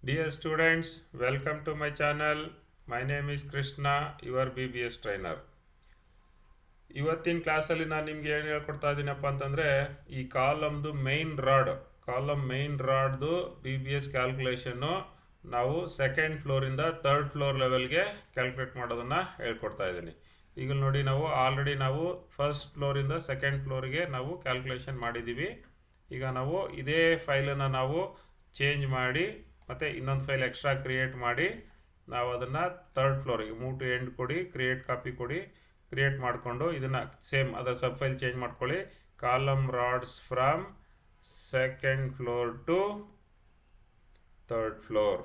Dear students, welcome to my channel. My name is Krishna, your BBS trainer. ಇವತ್ತಿನ ಕ್ಲಾಸಲ್ಲಿ ನಾನು ನಿಮ್ಗೆ ಏನು ಹೇಳ್ಕೊಡ್ತಾ ಇದ್ದೀನಪ್ಪ ಅಂತಂದರೆ ಈ ಕಾಲಮ್ ಮೇನ್ ರಾಡ್ದು BBS ಕ್ಯಾಲ್ಕುಲೇಷನ್ನು ನಾವು ಸೆಕೆಂಡ್ ಫ್ಲೋರಿಂದ ಥರ್ಡ್ ಫ್ಲೋರ್ ಲೆವೆಲ್ಗೆ ಕ್ಯಾಲ್ಕುಲೇಟ್ ಮಾಡೋದನ್ನು ಹೇಳ್ಕೊಡ್ತಾ ಇದ್ದೀನಿ. ಈಗ ನೋಡಿ ಆಲ್ರೆಡಿ ನಾವು ಫಸ್ಟ್ ಫ್ಲೋರಿಂದ ಸೆಕೆಂಡ್ ಫ್ಲೋರಿಗೆ ನಾವು ಕ್ಯಾಲ್ಕುಲೇಷನ್ ಮಾಡಿದ್ದೀವಿ. ಈಗ ನಾವು ಇದೇ ಫೈಲನ್ನು ನಾವು ಚೇಂಜ್ ಮಾಡಿ ಮತ್ತು ಇನ್ನೊಂದು ಫೈಲ್ ಎಕ್ಸ್ಟ್ರಾ ಕ್ರಿಯೇಟ್ ಮಾಡಿ ನಾವು ಅದನ್ನು ಥರ್ಡ್ ಫ್ಲೋರಿಗೆ ಮೂವ್ ಟು ಎಂಡ್ ಕೊಡಿ, ಕ್ರಿಯೇಟ್ ಕಾಪಿ ಕೊಡಿ, ಕ್ರಿಯೇಟ್ ಮಾಡಿಕೊಂಡು ಇದನ್ನು ಸೇಮ್ ಅದರ ಸಬ್ ಫೈಲ್ ಚೇಂಜ್ ಮಾಡ್ಕೊಳ್ಳಿ. Column rods from second floor to third floor.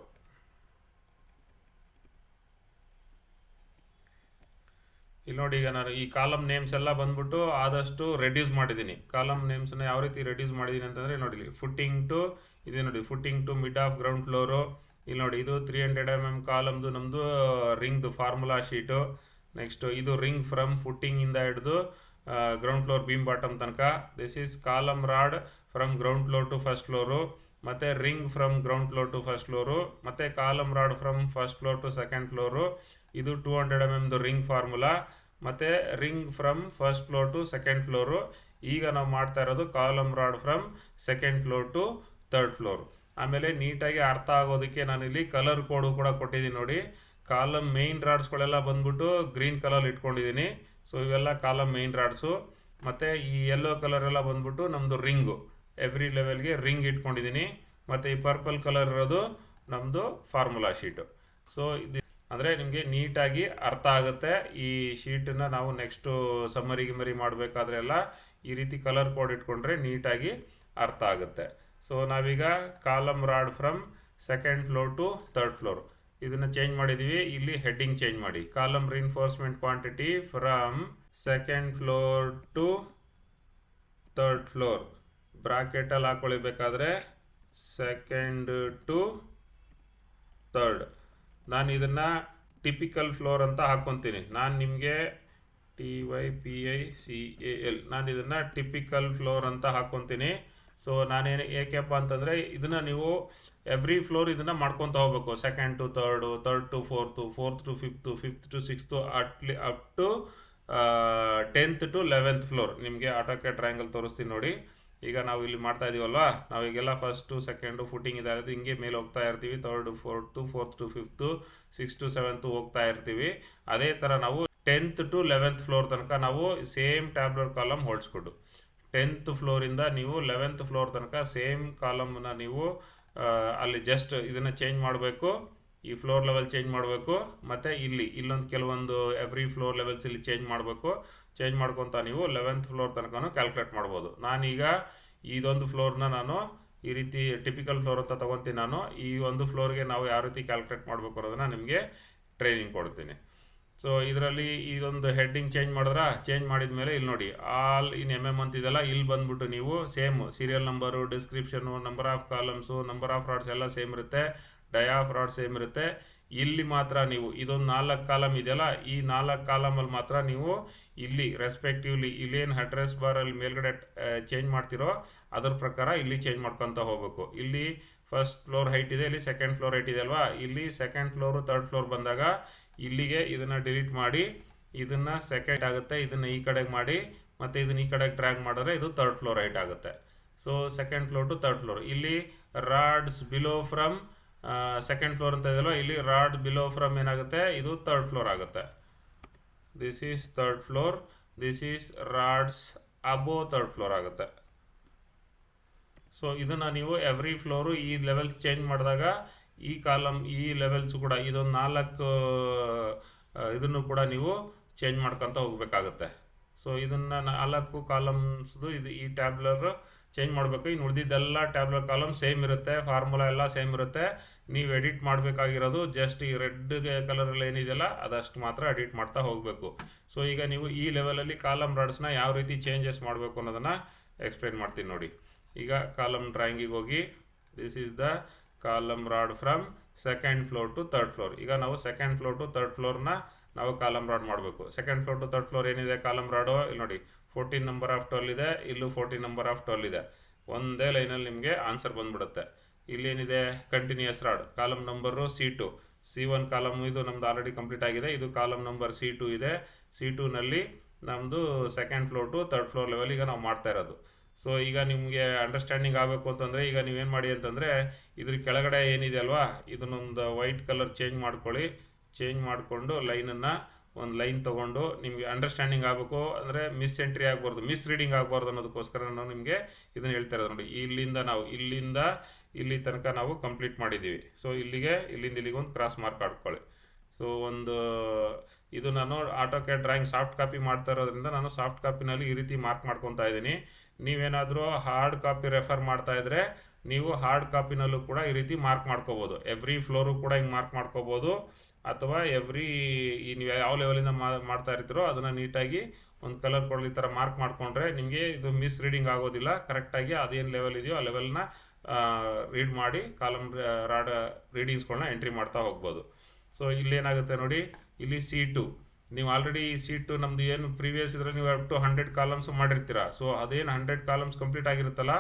ಇಲ್ಲಿ ನೋಡಿ, ಈಗ ನಾನು ಈ ಕಾಲಮ್ ನೇಮ್ಸ್ ಎಲ್ಲ ಬಂದ್ಬಿಟ್ಟು ಆದಷ್ಟು ರೆಡ್ಯೂಸ್ ಮಾಡಿದ್ದೀನಿ. ಕಾಲಮ್ ನೇಮ್ಸನ್ನು ಯಾವ ರೀತಿ ರೆಡ್ಯೂಸ್ ಮಾಡಿದ್ದೀನಿ ಅಂತಂದರೆ ನೋಡಿ, footing to mid of ground floor. ಇಲ್ಲಿ ನೋಡಿ, ಇದು 300 mm ಕಾಲಮ್ದು ನಮ್ಮದು ರಿಂಗ್ದು ಫಾರ್ಮುಲಾ ಶೀಟು. ನೆಕ್ಸ್ಟು ಇದು ರಿಂಗ್ ಫ್ರಮ್ ಫುಟ್ಟಿಂಗಿಂದ ಹಿಡಿದು ಗ್ರೌಂಡ್ ಫ್ಲೋರ್ ಬೀಮ್ ಬಾಟಮ್ ತನಕ. This is column rod from ground floor to first floor, ಮತ್ತು ring from ground floor to first floor, ಮತ್ತು column rod from first floor to second floor. ಇದು 200 mm ring formula, ಮತ್ತು ring from first floor to second floor. ಈಗ ನಾವು ಮಾಡ್ತಾ ಇರೋದು column rod from second floor to third floor. ಆಮೇಲೆ ನೀಟಾಗಿ ಅರ್ಥ ಆಗೋದಕ್ಕೆ ನಾನಿಲ್ಲಿ ಕಲರ್ ಕೋಡು ಕೂಡ ಕೊಟ್ಟಿದ್ದೀನಿ ನೋಡಿ. ಕಾಲಮ್ ಮೇನ್ ರಾಡ್ಸ್ಗಳೆಲ್ಲ ಬಂದ್ಬಿಟ್ಟು ಗ್ರೀನ್ ಕಲರ್ ಇಟ್ಕೊಂಡಿದ್ದೀನಿ. ಸೊ ಇವೆಲ್ಲ ಕಾಲಮ್ ಮೇನ್ ರಾಡ್ಸು. ಮತ್ತು ಈ ಯೆಲ್ಲೋ ಕಲರ್ ಎಲ್ಲ ಬಂದ್ಬಿಟ್ಟು ನಮ್ಮದು ರಿಂಗು, ಎವ್ರಿ ಲೆವೆಲ್ಗೆ ರಿಂಗ್ ಇಟ್ಕೊಂಡಿದ್ದೀನಿ. ಮತ್ತು ಈ ಪರ್ಪಲ್ ಕಲರ್ ಇರೋದು ನಮ್ಮದು ಫಾರ್ಮುಲಾ ಶೀಟು. ಸೊ ಇದು ಅಂದರೆ ನಿಮಗೆ ನೀಟಾಗಿ ಅರ್ಥ ಆಗುತ್ತೆ. ಈ ಶೀಟನ್ನು ನಾವು ನೆಕ್ಸ್ಟು ಸಮ್ಮರಿ ಮಾಡಬೇಕಾದ್ರೆ ಎಲ್ಲ ಈ ರೀತಿ ಕಲರ್ ಕೋಡ್ ಇಟ್ಕೊಂಡ್ರೆ ನೀಟಾಗಿ ಅರ್ಥ ಆಗುತ್ತೆ. ಸೊ ನಾವೀಗ column rod from second floor to third floor ಇದನ್ನು ಚೇಂಜ್ ಮಾಡಿದ್ದೀವಿ. ಇಲ್ಲಿ ಹೆಡ್ಡಿಂಗ್ ಚೇಂಜ್ ಮಾಡಿ, column reinforcement quantity from second floor to third floor ಬ್ರಾಕೆಟಲ್ಲಿ ಹಾಕೊಳ್ಳಬೇಕಾದ್ರೆ ಸೆಕೆಂಡ್ ಟು ಥರ್ಡ್. ನಾನು ಇದನ್ನು ಟಿಪಿಕಲ್ ಫ್ಲೋರ್ ಅಂತ ಹಾಕ್ಕೊತೀನಿ. ನಾನು ನಿಮಗೆ TYPICAL ನಾನು ಇದನ್ನು ಟಿಪಿಕಲ್ ಫ್ಲೋರ್ ಅಂತ ಹಾಕ್ಕೊತೀನಿ. ಸೊ ನಾನೇನು ಏಕೆಪ್ಪ ಅಂತಂದರೆ ಇದನ್ನು ನೀವು ಎವ್ರಿ ಫ್ಲೋರ್ ಇದನ್ನು ಮಾಡ್ಕೊತ ಹೋಗ್ಬೇಕು. Second to third, third to fourth, fourth to fifth, fifth to sixth, up to 10th to 11th floor. ನಿಮಗೆ ಆಟೋಕ್ಕೆ ಟ್ರಯಾಂಗಲ್ ತೋರಿಸ್ತೀನಿ ನೋಡಿ. ಈಗ ನಾವು ಇಲ್ಲಿ ಮಾಡ್ತಾ ಇದೀವಲ್ವಾ, ನಾವೀಗೆಲ್ಲ ಫಸ್ಟು ಸೆಕೆಂಡು ಫುಟ್ಟಿಂಗ್ ಇದಾಗುತ್ತೆ, ಹಿಂಗೆ ಮೇಲೆ ಹೋಗ್ತಾ ಇರ್ತೀವಿ. Third fourth, fourth to fifth, 6th to 7th ಹೋಗ್ತಾ ಇರ್ತೀವಿ. ಅದೇ ಥರ ನಾವು 10th to 11th ಫ್ಲೋರ್ ತನಕ ನಾವು ಸೇಮ್ ಟ್ಯಾಬ್ಲರ್ ಕಾಲಮ್ ಹೊಡ್ಸ್ಕೊಟ್ಟು 10th ಫ್ಲೋರಿಂದ ನೀವು 11th ಫ್ಲೋರ್ ತನಕ ಸೇಮ್ ಕಾಲಮ್ನ ನೀವು ಅಲ್ಲಿ ಜಸ್ಟ್ ಇದನ್ನು ಚೇಂಜ್ ಮಾಡಬೇಕು. ಈ ಫ್ಲೋರ್ ಲೆವೆಲ್ ಚೇಂಜ್ ಮಾಡಬೇಕು, ಮತ್ತು ಇಲ್ಲೊಂದು ಕೆಲವೊಂದು ಎವ್ರಿ ಫ್ಲೋರ್ ಲೆವೆಲ್ಸ್ ಇಲ್ಲಿ ಚೇಂಜ್ ಮಾಡಬೇಕು. ಚೇಂಜ್ ಮಾಡ್ಕೊತ ನೀವು 11th ಫ್ಲೋರ್ ತನಕ ಕ್ಯಾಲ್ಕುಲೇಟ್ ಮಾಡ್ಬೋದು. ನಾನೀಗ ಇದೊಂದು ಫ್ಲೋರ್ನ ನಾನು ಈ ರೀತಿ ಟಿಪಿಕಲ್ ಫ್ಲೋರ್ ಅಂತ ತೊಗೊತೀನಿ. ನಾನು ಈ ಒಂದು ಫ್ಲೋರ್ಗೆ ನಾವು ಯಾವ ರೀತಿ ಕ್ಯಾಲ್ಕುಲೇಟ್ ಮಾಡಬೇಕು ಅನ್ನೋದನ್ನು ನಿಮಗೆ ಟ್ರೈನಿಂಗ್ ಕೊಡ್ತೀನಿ. ಸೊ ಇದರಲ್ಲಿ ಇದೊಂದು ಹೆಡ್ಡಿಂಗ್ ಚೇಂಜ್ ಮಾಡಿದ ಮೇಲೆ ಇಲ್ಲಿ ನೋಡಿ, ಆಲ್ ಇನ್ MM ಅಂತಿದೆಲ್ಲ, ಇಲ್ಲಿ ಬಂದ್ಬಿಟ್ಟು ನೀವು same serial number, description, number of columns, number of rods ಎಲ್ಲ ಸೇಮ್ ಇರುತ್ತೆ, ಡೈ ಆಫ್ ರಾಡ್ ಸೇಮ್ ಇರುತ್ತೆ. ಇಲ್ಲಿ ಮಾತ್ರ ನೀವು ಇದೊಂದು 4 ಕಾಲಮ್ ಇದೆಯಲ್ಲ, ಈ 4 ಕಾಲಮಲ್ಲಿ ಮಾತ್ರ ನೀವು ಇಲ್ಲಿ ರೆಸ್ಪೆಕ್ಟಿವ್ಲಿ ಇಲ್ಲೇನು ಅಡ್ರೆಸ್ ಬಾರಲ್ಲಿ ಮೇಲ್ಗಡೆ ಚೇಂಜ್ ಮಾಡ್ತಿರೋ ಅದ್ರ ಪ್ರಕಾರ ಇಲ್ಲಿ ಚೇಂಜ್ ಮಾಡ್ಕೊತ ಹೋಗಬೇಕು. ಇಲ್ಲಿ ಫಸ್ಟ್ ಫ್ಲೋರ್ ಹೈಟ್ ಇದೆ, ಇಲ್ಲಿ ಸೆಕೆಂಡ್ ಫ್ಲೋರ್ ಹೈಟ್ ಇದೆ ಅಲ್ವಾ. ಇಲ್ಲಿ ಸೆಕೆಂಡ್ ಫ್ಲೋರು ಥರ್ಡ್ ಫ್ಲೋರ್ ಬಂದಾಗ ಇಲ್ಲಿಗೆ ಇದನ್ನು ಡಿಲೀಟ್ ಮಾಡಿ, ಇದನ್ನು ಸೆಕೆಂಡ್ ಆಗುತ್ತೆ, ಇದನ್ನು ಈ ಕಡೆಗೆ ಮಾಡಿ, ಮತ್ತು ಇದನ್ನು ಈ ಕಡೆಗೆ ಡ್ರ್ಯಾಗ್ ಮಾಡಿದ್ರೆ ಇದು ಥರ್ಡ್ ಫ್ಲೋರ್ ಹೈಟ್ ಆಗುತ್ತೆ. So second floor to third floor. ಇಲ್ಲಿ rods below from second floor ಅಂತ ಇದೆಯಲ್ವ, ಇಲ್ಲಿ ರಾಡ್ ಬಿಲೋ ಫ್ರಮ್ ಏನಾಗುತ್ತೆ, ಇದು ಥರ್ಡ್ ಫ್ಲೋರ್ ಆಗುತ್ತೆ. This is third floor, this is rods above third floor ಆಗುತ್ತೆ. ಸೊ ಇದನ್ನು ನೀವು ಎವ್ರಿ ಫ್ಲೋರು ಈ ಲೆವೆಲ್ಸ್ ಚೇಂಜ್ ಮಾಡಿದಾಗ ಈ ಕಾಲಮ್ ಈ ಲೆವೆಲ್ಸ್ ಕೂಡ ಇದೊಂದು 4 ಇದನ್ನು ಕೂಡ ನೀವು ಚೇಂಜ್ ಮಾಡ್ಕೊತ ಹೋಗಬೇಕಾಗುತ್ತೆ. ಸೊ ಇದನ್ನು 4 ಕಾಲಮ್ಸ್ದು ಈ ಟ್ಯಾಬ್ಲರ್ ಚೇಂಜ್ ಮಾಡಬೇಕು. ಇನ್ನು ಉಳಿದಿದ್ದೆಲ್ಲ ಟ್ಯಾಬ್ಲರ್ ಕಾಲಮ್ ಸೇಮ್ ಇರುತ್ತೆ, ಫಾರ್ಮುಲಾ ಎಲ್ಲ ಸೇಮ್ ಇರುತ್ತೆ. ನೀವು ಎಡಿಟ್ ಮಾಡಬೇಕಾಗಿರೋದು ಜಸ್ಟ್ ಈ ರೆಡ್ ಕಲರಲ್ಲಿ ಏನಿದೆಯಲ್ಲ ಅದಷ್ಟು ಮಾತ್ರ ಎಡಿಟ್ ಮಾಡ್ತಾ ಹೋಗಬೇಕು. ಸೊ ಈಗ ನೀವು ಈ ಲೆವೆಲಲ್ಲಿ ಕಾಲಮ್ ರಾಡ್ಸ್ನ ಯಾವ ರೀತಿ ಚೇಂಜಸ್ ಮಾಡಬೇಕು ಅನ್ನೋದನ್ನು ಎಕ್ಸ್ಪ್ಲೇನ್ ಮಾಡ್ತೀನಿ ನೋಡಿ. ಈಗ ಕಾಲಮ್ ಡ್ರಾಯಿಂಗಿಗೆ ಹೋಗಿ, this is the column rod from second floor to third floor. ಈಗ ನಾವು ಸೆಕೆಂಡ್ ಫ್ಲೋರ್ ಟು ಥರ್ಡ್ ಫ್ಲೋರ್ನ ನಾವು ಕಾಲಮ್ ರಾಡ್ ಮಾಡಬೇಕು. Second floor to third floor ಏನಿದೆ ಕಾಲಮ್ ರಾಡು, ಇಲ್ಲಿ ನೋಡಿ 14 ನಂಬರ್ ಆಫ್ 12 ಇದೆ, ಇಲ್ಲೂ 14 ನಂಬರ್ ಆಫ್ 12 ಇದೆ. ಒಂದೇ ಲೈನಲ್ಲಿ ನಿಮಗೆ ಆನ್ಸರ್ ಬಂದ್ಬಿಡುತ್ತೆ. ಇಲ್ಲೇನಿದೆ continuous rod column number C2 C1 column ಇದು ನಮ್ದು ಆಲ್ರೆಡಿ ಕಂಪ್ಲೀಟ್ ಆಗಿದೆ. ಇದು ಕಾಲಮ್ ನಂಬರ್ C2 ಇದೆ. C2ನಲ್ಲಿ ನಮ್ಮದು second floor to third floor level ಈಗ ನಾವು ಮಾಡ್ತಾ ಇರೋದು. ಸೊ ಈಗ ನಿಮಗೆ ಅಂಡರ್ಸ್ಟ್ಯಾಂಡಿಂಗ್ ಆಗಬೇಕು ಅಂತಂದರೆ ಈಗ ನೀವೇನು ಮಾಡಿ ಅಂತಂದರೆ ಇದ್ರ ಕೆಳಗಡೆ ಏನಿದೆ ಅಲ್ವಾ ಇದನ್ನೊಂದು ವೈಟ್ ಕಲರ್ ಚೇಂಜ್ ಮಾಡ್ಕೊಳ್ಳಿ. ಚೇಂಜ್ ಮಾಡಿಕೊಂಡು ಲೈನನ್ನು ಒಂದು ಲೈನ್ ತೊಗೊಂಡು ನಿಮಗೆ ಅಂಡರ್ಸ್ಟ್ಯಾಂಡಿಂಗ್ ಆಗಬೇಕು ಅಂದರೆ ಮಿಸ್ ಎಂಟ್ರಿ ಆಗಬಾರ್ದು, ಮಿಸ್ ರೀಡಿಂಗ್ ಆಗಬಾರ್ದು ಅನ್ನೋದಕ್ಕೋಸ್ಕರ ನಾನು ನಿಮಗೆ ಇದನ್ನು ಹೇಳ್ತಾ ಇರೋದು ನೋಡಿ. ಇಲ್ಲಿಂದ ಇಲ್ಲಿ ತನಕ ನಾವು ಕಂಪ್ಲೀಟ್ ಮಾಡಿದ್ದೀವಿ. ಸೊ ಇಲ್ಲಿಂದ ಇಲ್ಲಿಗೊಂದು ಕ್ರಾಸ್ ಮಾರ್ಕ್ ಹಾಕ್ಕೊಳ್ಳಿ. ಸೊ ಇದು ನಾನು ಆಟೋಕ್ಯಾಡ್ ಡ್ರಾಯಿಂಗ್ ಸಾಫ್ಟ್ ಕಾಪಿ ಮಾಡ್ತಾ ಇರೋದ್ರಿಂದ ನಾನು ಸಾಫ್ಟ್ ಕಾಪಿನಲ್ಲಿ ಈ ರೀತಿ ಮಾರ್ಕ್ ಮಾಡ್ಕೊತಾ ಇದ್ದೀನಿ. ನೀವೇನಾದರೂ ಹಾರ್ಡ್ ಕಾಪಿ ರೆಫರ್ ಮಾಡ್ತಾ ಇದ್ರೆ ನೀವು ಹಾರ್ಡ್ ಕಾಪಿನಲ್ಲೂ ಕೂಡ ಈ ರೀತಿ ಮಾರ್ಕ್ ಮಾಡ್ಕೋಬೋದು. ಎವ್ರಿ ಫ್ಲೋರು ಕೂಡ ಹಿಂಗೆ ಮಾರ್ಕ್ ಮಾಡ್ಕೋಬೋದು, ಅಥವಾ ನೀವು ಯಾವ ಲೆವೆಲಿಂದ ಮಾಡ್ತಾ ಇರ್ತೀರೋ ಅದನ್ನು ನೀಟಾಗಿ ಒಂದು ಕಲರ್ ಕೊಡಲಿ ಈ ಥರ ಮಾರ್ಕ್ ಮಾಡಿಕೊಂಡ್ರೆ ನಿಮಗೆ ಇದು ಮಿಸ್ ರೀಡಿಂಗ್ ಆಗೋದಿಲ್ಲ. ಕರೆಕ್ಟಾಗಿ ಅದೇನು ಲೆವೆಲ್ ಇದೆಯೋ ಆ ಲೆವೆಲ್ನ ರೀಡ್ ಮಾಡಿ ಕಾಲಮ್ ರಾಡ್ ರೀಡಿಂಗ್ಸ್ಗಳನ್ನ ಎಂಟ್ರಿ ಮಾಡ್ತಾ ಹೋಗ್ಬೋದು. ಸೊ ಇಲ್ಲೇನಾಗುತ್ತೆ ನೋಡಿ, ಇಲ್ಲಿ C2 ನೀವು ಆಲ್ರೆಡಿ C2 ನಮ್ಮದು ಏನು ಪ್ರೀವಿಯಸ್ ಇದ್ರಲ್ಲಿ ನೀವು ಅಪ್ ಟು 100 ಕಾಲಮ್ಸ್ ಮಾಡಿರ್ತೀರ. ಸೊ ಅದೇನು 100 ಕಾಲಮ್ಸ್ ಕಂಪ್ಲೀಟ್ ಆಗಿರುತ್ತಲ್ಲ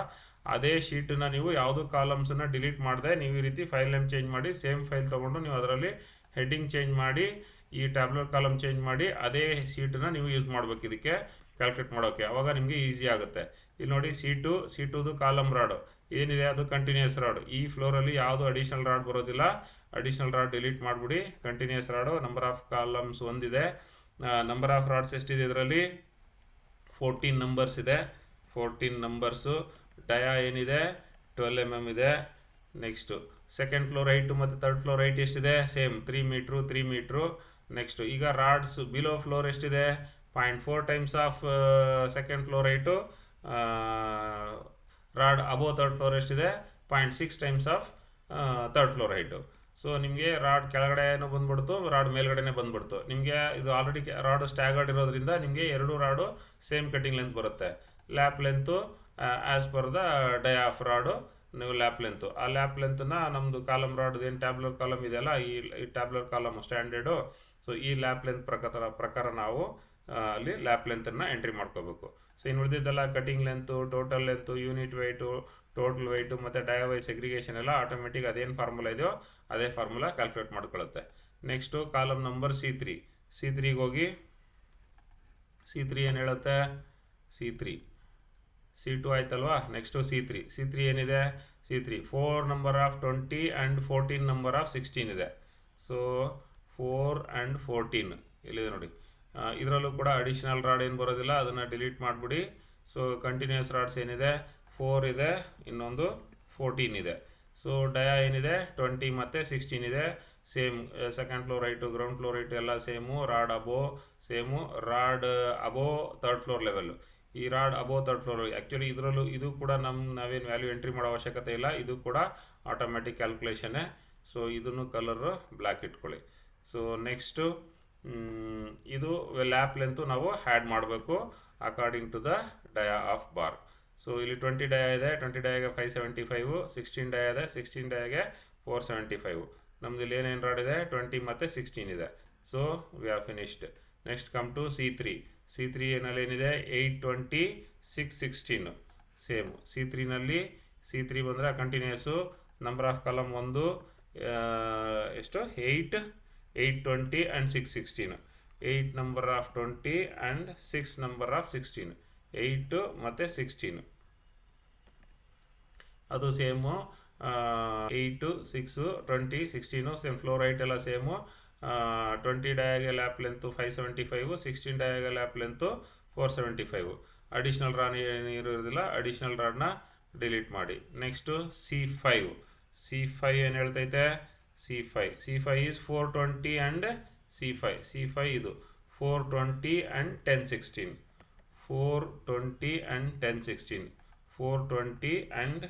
ಅದೇ ಶೀಟನ್ನ ನೀವು ಯಾವುದೋ ಕಾಲಮ್ಸನ್ನು ಡಿಲೀಟ್ ಮಾಡದೆ ನೀವು ಈ ರೀತಿ ಫೈಲ್ ನೇಮ್ ಚೇಂಜ್ ಮಾಡಿ ಸೇಮ್ ಫೈಲ್ ತೊಗೊಂಡು ನೀವು ಅದರಲ್ಲಿ ಹೆಡ್ಡಿಂಗ್ ಚೇಂಜ್ ಮಾಡಿ ಈ ಟ್ಯಾಬ್ಲೆಟ್ ಕಾಲಮ್ ಚೇಂಜ್ ಮಾಡಿ ಅದೇ ಶೀಟನ್ನು ನೀವು ಯೂಸ್ ಮಾಡಬೇಕು ಇದಕ್ಕೆ ಕ್ಯಾಲ್ಕುಲೇಟ್ ಮಾಡೋಕ್ಕೆ. ಆವಾಗ ನಿಮಗೆ ಈಸಿ ಆಗುತ್ತೆ. ಇಲ್ಲಿ ನೋಡಿ C2ದು ಕಾಲಮ್ ರಾಡು ಏನಿದೆ ಅದು ಕಂಟಿನ್ಯೂಯಸ್ ರಾಡ್. ಈ ಫ್ಲೋರಲ್ಲಿ ಯಾವುದು ಅಡಿಷನಲ್ ರಾಡ್ ಬರೋದಿಲ್ಲ. ಅಡಿಷನಲ್ ರಾಡ್ ಡಿಲೀಟ್ ಮಾಡಿಬಿಡಿ. Continuous rod number of columns ಒಂದಿದೆ. ನಂಬರ್ ಆಫ್ ರಾಡ್ಸ್ ಎಷ್ಟಿದೆ ಇದರಲ್ಲಿ 14 ನಂಬರ್ಸ್ ಇದೆ. 14 ನಂಬರ್ಸು. ಡಯಾ ಏನಿದೆ 12 mm ಇದೆ. ನೆಕ್ಸ್ಟು ಸೆಕೆಂಡ್ ಫ್ಲೋರ್ ಹೈಟು ಮತ್ತು ಥರ್ಡ್ ಫ್ಲೋರ್ ಹೈಟ್ ಎಷ್ಟಿದೆ ಸೇಮ್ 3 ಮೀಟ್ರು. ನೆಕ್ಸ್ಟು ಈಗ ರಾಡ್ಸ್ ಬಿಲೋ ಫ್ಲೋರ್ ಎಷ್ಟಿದೆ 0.4 times of second floor height. Rod above third floor ಎಷ್ಟಿದೆ 0.6 times of third floor height. So ನಿಮಗೆ rod ಕೆಳಗಡೆನೂ ಬಂದ್ಬಿಡ್ತು, ರಾಡ್ ಮೇಲ್ಗಡೆನೇ ಬಂದ್ಬಿಡ್ತು. ನಿಮಗೆ ಇದು ಆಲ್ರೆಡಿ ರಾಡು ಸ್ಟ್ಯಾಗರ್ಡ್ ಇರೋದ್ರಿಂದ ನಿಮಗೆ ಎರಡು ರಾಡು ಸೇಮ್ ಕಟ್ಟಿಂಗ್ ಲೆಂತ್ ಬರುತ್ತೆ. Lap length as per the dia of rod ನೀವು ಲ್ಯಾಪ್ ಲೆಂತು. ಆ ಲ್ಯಾಪ್ ಲೆಂತನ್ನು ನಮ್ಮದು ಕಾಲಮ್ ರಾಡ್ ಏನು ಟ್ಯಾಬ್ಲರ್ ಕಾಲಮ್ ಇದೆಯಲ್ಲ ಈ ಟ್ಯಾಬ್ಲರ್ ಕಾಲಮ್ ಸ್ಟ್ಯಾಂಡರ್ಡು. ಸೊ ಈ ಲ್ಯಾಪ್ ಲೆಂತ್ ಪ್ರಕಾರ ನಾವು ಅಲ್ಲಿ ಲ್ಯಾಪ್ ಲೆಂತನ್ನು ಎಂಟ್ರಿ ಮಾಡ್ಕೋಬೇಕು. ಸೊ ಇನ್ನು ಉಳಿದಿದ್ದೆಲ್ಲ cutting length, total length, unit weight, total weight ಮತ್ತು ಡಯಾ ವೈಸ್ ಸೆಗ್ರಿಗೇಷನ್ ಎಲ್ಲ ಆಟೋಮೆಟಿಕ್ ಅದೇನು ಫಾರ್ಮುಲಾ ಇದೆಯೋ ಅದೇ ಫಾರ್ಮುಲಾ ಕ್ಯಾಲ್ಕುಲೇಟ್ ಮಾಡ್ಕೊಳ್ಳುತ್ತೆ. ನೆಕ್ಸ್ಟು ಕಾಲಮ್ ನಂಬರ್ C3ಗೆ ಹೋಗಿ C3 ಏನು ಹೇಳುತ್ತೆ C2 ಆಯ್ತಲ್ವಾ. ನೆಕ್ಸ್ಟು C3 ಏನಿದೆ C3 4 number of 20 and 14 number of 16 ಇದೆ. ಸೊ 4 ಆ್ಯಂಡ್ 14 ಇಲ್ಲಿದೆ ನೋಡಿ. ಇದರಲ್ಲೂ ಕೂಡ ಅಡಿಷನಲ್ ರಾಡ್ ಏನು ಬರೋದಿಲ್ಲ, ಅದನ್ನು ಡಿಲೀಟ್ ಮಾಡಿಬಿಡಿ. ಸೊ ಕಂಟಿನ್ಯೂಯಸ್ ರಾಡ್ಸ್ ಏನಿದೆ 4 ಇದೆ, ಇನ್ನೊಂದು 14 ಇದೆ. ಸೊ ಡಯಾ ಏನಿದೆ 20 ಮತ್ತು 16 ಇದೆ. Same second floor height ground floor height ಎಲ್ಲ same. Rod above same. Rod above third floor level. ಈ rod above third floor actually ಇದರಲ್ಲೂ ಇದು ಕೂಡ ನಾವೇನು ವ್ಯಾಲ್ಯೂ ಎಂಟ್ರಿ ಮಾಡೋ ಅವಶ್ಯಕತೆ ಇಲ್ಲ, ಇದು ಕೂಡ ಆಟೋಮೆಟಿಕ್ ಕ್ಯಾಲ್ಕುಲೇಷನ್ನೇ. ಸೊ ಇದನ್ನು ಕಲರು ಬ್ಲ್ಯಾಕ್ ಇಟ್ಕೊಳ್ಳಿ. ಸೊ ನೆಕ್ಸ್ಟು ಇದು ಲ್ಯಾಪ್ ಲೆಂತು ನಾವು ಆ್ಯಡ್ ಮಾಡಬೇಕು according to the dia of bar. So ಇಲ್ಲಿ 20 ಡಯಾ ಇದೆ, 20 ಡಯಾಗೆ 575, 16 ಡಯಾ ಇದೆ, 16 ಡಯಾಗೆ 475. ನಮ್ದು ಇಲ್ಲಿ ಏನೇನು ರಾಡ್ ಇದೆ 20 ಮತ್ತು 16 ಇದೆ. So we have finished. Next come to C3 ಏನಲ್ಲಿ ಏನಿದೆ 820, 616 ಸೇಮು. C3 ಬಂದರೆ ಕಂಟಿನ್ಯೂಸು. ನಂಬರ್ ಆಫ್ ಕಾಲಮ್ ಒಂದು ಎಷ್ಟು 8, 820 and 616. 8 number of 20 and 6 number of 16. 8 ಮತ್ತು 16 ಅದು ಸೇಮು. 8, 6, 20, 16 ಸೇಮ್. ಫ್ಲೋರ್ ಹೈಟ್ ಎಲ್ಲ ಸೇಮು. 20 ಡಯಾಗೆ ಲ್ಯಾಪ್ ಲೆಂತು 575, 16 ಡಯಾಗೆ ಲ್ಯಾಪ್ ಲೆಂತು 475. ಅಡಿಷ್ನಲ್ ರಾಡ್ ಇರೋದಿಲ್ಲ, ಅಡಿಷ್ನಲ್ ರಾಡ್ನ ಡಿಲೀಟ್ ಮಾಡಿ. ನೆಕ್ಸ್ಟು C5 ಏನು ಹೇಳ್ತೈತೆ C5 ಈಸ್ 420 ಆ್ಯಂಡ್ C5 ಇದು 420 ಆ್ಯಂಡ್ 1016. 420 ಆ್ಯಂಡ್ 1016. 420 ಆ್ಯಂಡ್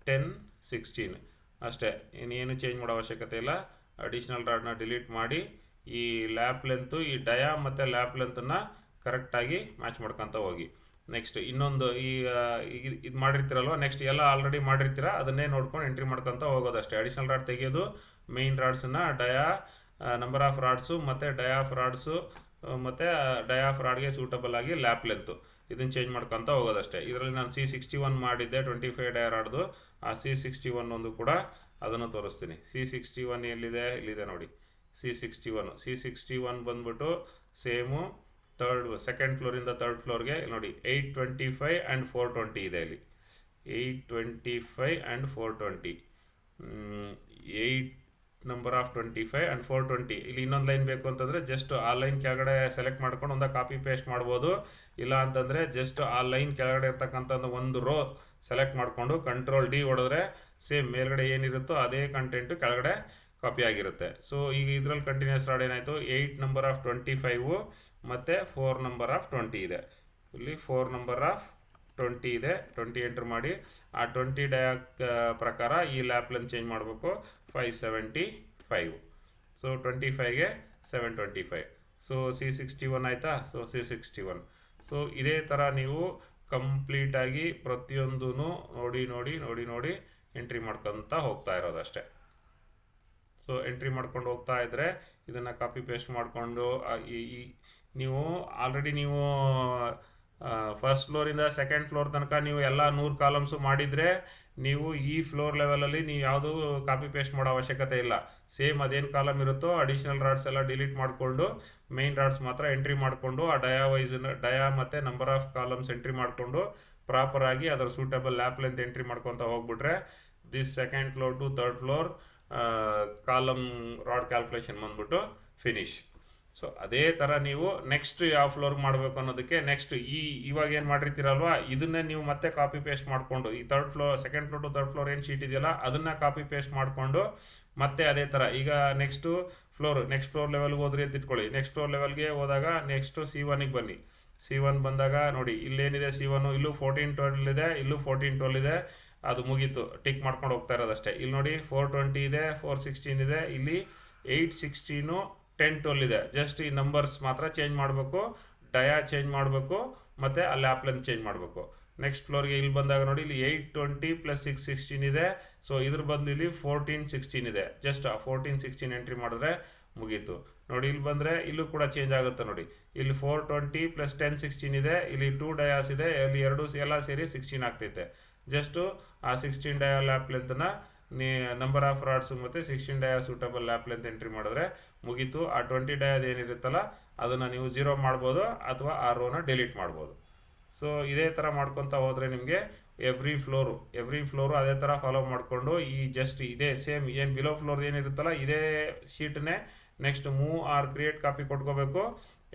1016 ಅಷ್ಟೇ, ಇನ್ನೇನು ಚೇಂಜ್ ಮಾಡೋ ಅವಶ್ಯಕತೆ ಇಲ್ಲ. ಅಡಿಷ್ನಲ್ ರಾಡ್ನ ಡಿಲೀಟ್ ಮಾಡಿ ಈ ಲ್ಯಾಪ್ ಲೆಂತು ಈ ಡಯಾ ಮತ್ತು ಲ್ಯಾಪ್ ಲೆಂತನ್ನು ಕರೆಕ್ಟಾಗಿ ಮ್ಯಾಚ್ ಮಾಡ್ಕೊತ ಹೋಗಿ. ನೆಕ್ಸ್ಟ್ ಇನ್ನೊಂದು ಇದು ಮಾಡಿರ್ತೀರಲ್ವ, ನೆಕ್ಸ್ಟ್ ಎಲ್ಲ ಆಲ್ರೆಡಿ ಮಾಡಿರ್ತೀರ ಅದನ್ನೇ ನೋಡ್ಕೊಂಡು ಎಂಟ್ರಿ ಮಾಡ್ಕೊತ ಹೋಗೋದಷ್ಟೇ. ಅಡಿಷ್ನಲ್ ರಾಡ್ ತೆಗೆಯೋದು, ಮೇಯ್ನ್ ರಾಡ್ಸನ್ನು ಡಯಾ ನಂಬರ್ ಆಫ್ ರಾಡ್ಸು ಮತ್ತು ಡಯಾ ಆಫ್ ರಾಡ್ಸು ಮತ್ತು ಡಯಾ ಆಫ್ ರಾಡ್ಗೆ ಸೂಟಬಲ್ ಆಗಿ ಲ್ಯಾಪ್ ಲೆಂತು ಇದನ್ನು ಚೇಂಜ್ ಮಾಡ್ಕೊತ ಹೋಗೋದಷ್ಟೇ. ಇದರಲ್ಲಿ ನಾನು C61 ಮಾಡಿದ್ದೆ 25 ಡಯಾ ರಾಡ್ದು, ಆ C61 ಒಂದು ಕೂಡ ಅದನ್ನು ತೋರಿಸ್ತೀನಿ. C61 ಎಲ್ಲಿದೆ, ಇಲ್ಲಿದೆ ನೋಡಿ. C61 ಬಂದ್ಬಿಟ್ಟು ಸೇಮು ಸೆಕೆಂಡ್ ಫ್ಲೋರಿಂದ ಥರ್ಡ್ ಫ್ಲೋರ್ಗೆ ನೋಡಿ 825 ಆ್ಯಂಡ್ 420 ಇದೆ ಇಲ್ಲಿ. 825 ಆ್ಯಂಡ್ 420, 8 ನಂಬರ್ ಆಫ್ 25 ಆ್ಯಂಡ್ 420. ಇಲ್ಲಿ ಇನ್ನೊಂದು ಲೈನ್ ಬೇಕು ಅಂತಂದರೆ ಜಸ್ಟ್ ಆ ಲೈನ್ ಕೆಳಗಡೆ ಸೆಲೆಕ್ಟ್ ಮಾಡ್ಕೊಂಡು ಒಂದ ಕಾಪಿ ಪೇಸ್ಟ್ ಮಾಡ್ಬೋದು. ಇಲ್ಲ ಅಂತಂದರೆ ಜಸ್ಟ್ ಆ ಲೈನ್ ಕೆಳಗಡೆ ಇರ್ತಕ್ಕಂಥ ಒಂದು ರೋ ಸೆಲೆಕ್ಟ್ ಮಾಡಿಕೊಂಡು Ctrl+D ಹೊಡೆದ್ರೆ ಸೇಮ್ ಮೇಲ್ಗಡೆ ಏನಿರುತ್ತೋ ಅದೇ ಕಂಟೆಂಟು ಕೆಳಗಡೆ ಕಾಪಿ ಆಗಿರುತ್ತೆ. ಸೊ ಈಗ ಇದರಲ್ಲಿ ಕಂಟಿನ್ಯೂಸ್ ರಾಡ್ ಏನಾಯಿತು, 8 ನಂಬರ್ ಆಫ್ 25 ಮತ್ತು 4 ನಂಬರ್ ಆಫ್ 20 ಇದೆ. ಇಲ್ಲಿ 4 ನಂಬರ್ ಆಫ್ 20 ಇದೆ, 20 ಎಂಟ್ರ್ ಮಾಡಿ ಆ 20 ಡಯಾ ಪ್ರಕಾರ ಈ ಲ್ಯಾಪ್ ಲೆಂತ್ ಚೇಂಜ್ ಮಾಡಬೇಕು 575. ಸೊ 25ಗೆ 725. ಸೊ C61 ಆಯಿತಾ. So C61. ಸೊ ಇದೇ ಥರ ನೀವು ಕಂಪ್ಲೀಟಾಗಿ ಪ್ರತಿಯೊಂದೂ ನೋಡಿ ಎಂಟ್ರಿ ಮಾಡ್ಕೊತ ಹೋಗ್ತಾ ಇರೋದಷ್ಟೇ. ಸೊ ಎಂಟ್ರಿ ಮಾಡ್ಕೊಂಡು ಹೋಗ್ತಾ ಇದ್ದರೆ ಇದನ್ನು ಕಾಪಿ ಪೇಸ್ಟ್ ಮಾಡಿಕೊಂಡು ನೀವು ಆಲ್ರೆಡಿ ನೀವು ಫಸ್ಟ್ ಫ್ಲೋರಿಂದ ಸೆಕೆಂಡ್ ಫ್ಲೋರ್ ತನಕ ನೀವು ಎಲ್ಲ 100 ಕಾಲಮ್ಸು ಮಾಡಿದರೆ ನೀವು ಈ ಫ್ಲೋರ್ ಲೆವೆಲಲ್ಲಿ ನೀವು ಯಾವುದೂ ಕಾಪಿ ಪೇಸ್ಟ್ ಮಾಡೋ ಅವಶ್ಯಕತೆ ಇಲ್ಲ. ಸೇಮ್ ಅದೇನು ಕಾಲಮ್ ಇರುತ್ತೋ ಅಡಿಷ್ನಲ್ ರಾಡ್ಸ್ ಎಲ್ಲ ಡಿಲೀಟ್ ಮಾಡಿಕೊಂಡು ಮೇನ್ ರಾಡ್ಸ್ ಮಾತ್ರ ಎಂಟ್ರಿ ಮಾಡಿಕೊಂಡು ಆ ಡಯಾ ಮತ್ತು ನಂಬರ್ ಆಫ್ ಕಾಲಮ್ಸ್ ಎಂಟ್ರಿ ಮಾಡಿಕೊಂಡು ಪ್ರಾಪರಾಗಿ ಅದರ ಸೂಟಬಲ್ ಲ್ಯಾಪ್ ಲೆಂತ್ ಎಂಟ್ರಿ ಮಾಡ್ಕೊತ ಹೋಗ್ಬಿಟ್ರೆ this second floor to third floor column rod calculation ಬಂದ್ಬಿಟ್ಟು ಫಿನಿಶ್. ಸೊ ಅದೇ ಥರ ನೀವು ನೆಕ್ಸ್ಟ್ ಯಾವ ಫ್ಲೋರ್ ಮಾಡಬೇಕು ಅನ್ನೋದಕ್ಕೆ ನೆಕ್ಸ್ಟ್ ಇವಾಗ ಏನು ಮಾಡಿರ್ತೀರಲ್ವಾ ಇದನ್ನೇ ನೀವು ಮತ್ತೆ ಕಾಪಿ ಪೇಸ್ಟ್ ಮಾಡಿಕೊಂಡು ಈ second floor to third floor ಏನು ಶೀಟ್ ಇದೆಯಲ್ಲ ಅದನ್ನು ಕಾಪಿ ಪೇಸ್ಟ್ ಮಾಡಿಕೊಂಡು ಮತ್ತೆ ಅದೇ ಥರ ಈಗ ನೆಕ್ಸ್ಟ್ ಫ್ಲೋರ್ ಲೆವೆಲ್ಗೆ ಹೋದ್ರಿ ಅಂತ ಇಟ್ಕೊಳ್ಳಿ. ನೆಕ್ಸ್ಟ್ ಫ್ಲೋರ್ ಲೆವೆಲ್ಗೆ ಹೋದಾಗ ನೆಕ್ಸ್ಟು C1ಗೆ ಬನ್ನಿ. C1 ಬಂದಾಗ ನೋಡಿ ಇಲ್ಲೇನಿದೆ C1, ಇಲ್ಲೂ 1412 ಇದೆ, ಇಲ್ಲೂ 1412 ಇದೆ. ಅದು ಮುಗೀತು, ಟಿಕ್ ಮಾಡ್ಕೊಂಡು ಹೋಗ್ತಾ ಇರೋದಷ್ಟೇ. ಇಲ್ಲಿ ನೋಡಿ 420 ಇದೆ, 416 ಇದೆ, ಇಲ್ಲಿ 816, 1012 ಇದೆ. ಜಸ್ಟ್ ಈ ನಂಬರ್ಸ್ ಮಾತ್ರ ಚೇಂಜ್ ಮಾಡಬೇಕು, ಡಯಾ ಚೇಂಜ್ ಮಾಡಬೇಕು ಮತ್ತು ಆ ಲ್ಯಾಪ್ ಲೆಂತ್ ಚೇಂಜ್ ಮಾಡಬೇಕು. ನೆಕ್ಸ್ಟ್ ಫ್ಲೋರ್ಗೆ ಇಲ್ಲಿ ಬಂದಾಗ ನೋಡಿ ಇಲ್ಲಿ 820 + 616 ಇದೆ. ಸೊ ಇದ್ರ ಬದಲು ಇಲ್ಲಿ 1416 ಇದೆ. ಜಸ್ಟ್ ಆ 1416 ಎಂಟ್ರಿ ಮಾಡಿದ್ರೆ ಮುಗೀತು. ನೋಡಿ ಇಲ್ಲಿ ಬಂದರೆ ಇಲ್ಲೂ ಕೂಡ ಚೇಂಜ್ ಆಗುತ್ತೆ ನೋಡಿ. ಇಲ್ಲಿ 420 + 1016 ಇದೆ, ಇಲ್ಲಿ 2 ಡಯಾಸ್ ಇದೆ, ಇಲ್ಲಿ ಎಲ್ಲ ಸೇರಿ 16 ಆಗ್ತೈತೆ. ಜಸ್ಟು ಆ 16 ಡಯಾ ಲ್ಯಾಪ್ ಲೆಂತನ್ನ ನಂಬರ್ ಆಫ್ ರಾಡ್ಸು ಮತ್ತು 16 dia suitable lap length entry ಮಾಡಿದ್ರೆ ಮುಗೀತು. ಆ 20 ಡಯಾದ ಏನಿರುತ್ತಲ್ಲ ಅದನ್ನು ನೀವು 0 ಮಾಡ್ಬೋದು ಅಥವಾ ಆ ರೋನ ಡಿಲೀಟ್ ಮಾಡ್ಬೋದು. ಸೊ ಇದೇ ಥರ ಮಾಡ್ಕೊತ ಹೋದರೆ ನಿಮಗೆ ಎವ್ರಿ ಫ್ಲೋರು ಅದೇ ಥರ ಫಾಲೋ ಮಾಡಿಕೊಂಡು ಈ ಜಸ್ಟ್ ಇದೇ ಸೇಮ್ ಏನು ಬಿಲೋ ಫ್ಲೋರ್ ಏನಿರುತ್ತಲ್ಲ ಇದೇ ಶೀಟ್ನೇ next move or create copy ಕೊಟ್ಕೋಬೇಕು,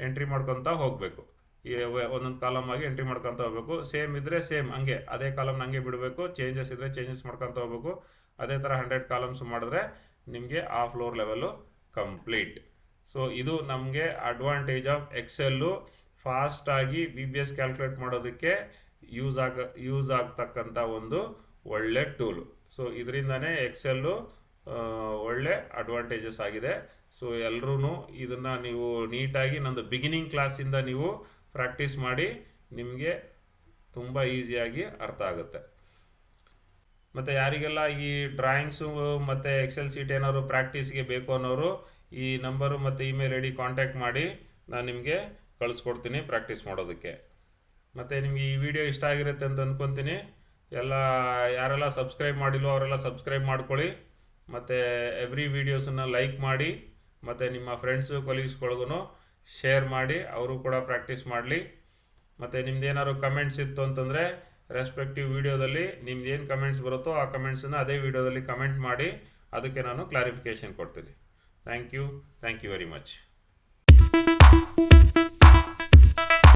ಎಂಟ್ರಿ ಮಾಡ್ಕೊತ ಹೋಗಬೇಕು. ಈ ಒಂದೊಂದು ಕಾಲಮ್ ಆಗಿ ಎಂಟ್ರಿ ಮಾಡ್ಕೊತ ಹೋಗಬೇಕು. ಸೇಮ್ ಇದ್ದರೆ ಸೇಮ್ ಹಂಗೆ ಅದೇ ಕಾಲಮ್ನ ಹಂಗೆ ಬಿಡಬೇಕು, ಚೇಂಜಸ್ ಇದ್ದರೆ ಚೇಂಜಸ್ ಮಾಡ್ಕೊತ ಹೋಗಬೇಕು. ಅದೇ ಥರ 100 ಕಾಲಮ್ಸ್ ಮಾಡಿದ್ರೆ ನಿಮಗೆ ಆ ಫ್ಲೋರ್ ಲೆವೆಲ್ಲು ಕಂಪ್ಲೀಟ್. ಸೊ ಇದು ನಮಗೆ ಅಡ್ವಾಂಟೇಜ್ ಆಫ್ ಎಕ್ಸೆಲ್ಲು. ಫಾಸ್ಟಾಗಿ VBS ಕ್ಯಾಲ್ಕುಲೇಟ್ ಮಾಡೋದಕ್ಕೆ ಯೂಸ್ ಆಗ್ತಕ್ಕಂಥ ಒಂದು ಒಳ್ಳೆ ಟೂಲು. ಸೊ ಇದರಿಂದನೇ ಎಕ್ಸೆಲ್ಲು ಒಳ್ಳೆ ಅಡ್ವಾಂಟೇಜಸ್ ಆಗಿದೆ. ಸೊ ಎಲ್ಲರೂ ಇದನ್ನು ನೀವು ನೀಟಾಗಿ ನಂದು ಬಿಗಿನಿಂಗ್ ಕ್ಲಾಸಿಂದ ನೀವು ಪ್ರಾಕ್ಟೀಸ್ ಮಾಡಿ, ನಿಮಗೆ ತುಂಬ ಈಸಿಯಾಗಿ ಅರ್ಥ ಆಗುತ್ತೆ. ಮತ್ತು ಯಾರಿಗೆಲ್ಲ ಈ ಡ್ರಾಯಿಂಗ್ಸು ಮತ್ತು ಎಕ್ಸೆಲ್ ಶೀಟ್ ಏನಾದ್ರು ಪ್ರಾಕ್ಟೀಸ್ಗೆ ಬೇಕು ಅನ್ನೋರು ಈ ನಂಬರು ಮತ್ತು ಇಮೇಲ್ ID ಕಾಂಟ್ಯಾಕ್ಟ್ ಮಾಡಿ, ನಾನು ನಿಮಗೆ ಕಳಿಸ್ಕೊಡ್ತೀನಿ ಪ್ರಾಕ್ಟೀಸ್ ಮಾಡೋದಕ್ಕೆ. ಮತ್ತು ನಿಮಗೆ ಈ ವಿಡಿಯೋ ಇಷ್ಟ ಆಗಿರುತ್ತೆ ಅಂತ ಅಂದ್ಕೊತೀನಿ. ಯಾರೆಲ್ಲ ಸಬ್ಸ್ಕ್ರೈಬ್ ಮಾಡಿಲ್ವೋ ಅವರೆಲ್ಲ ಸಬ್ಸ್ಕ್ರೈಬ್ ಮಾಡ್ಕೊಳ್ಳಿ. ಮತ್ತು ಎವ್ರಿ ವೀಡಿಯೋಸನ್ನು ಲೈಕ್ ಮಾಡಿ, ಮತ್ತು ನಿಮ್ಮ ಫ್ರೆಂಡ್ಸು ಕೊಲೀಗ್ಸ್ಗಳಿಗೂ ಶೇರ್ ಮಾಡಿ, ಅವರು ಕೂಡ ಪ್ರಾಕ್ಟೀಸ್ ಮಾಡಲಿ. ಮತ್ತು ನಿಮ್ದೇನಾದ್ರು ಕಮೆಂಟ್ಸ್ ಇತ್ತು ಅಂತಂದರೆ ರೆಸ್ಪೆಕ್ಟಿವ್ ವೀಡಿಯೋದಲ್ಲಿ ನಿಮ್ದು ಏನು ಕಮೆಂಟ್ಸ್ ಬರುತ್ತೋ ಆ ಕಮೆಂಟ್ಸನ್ನು ಅದೇ ವೀಡಿಯೋದಲ್ಲಿ ಕಮೆಂಟ್ ಮಾಡಿ, ಅದಕ್ಕೆ ನಾನು ಕ್ಲಾರಿಫಿಕೇಷನ್ ಕೊಡ್ತೀನಿ. Thank you very much.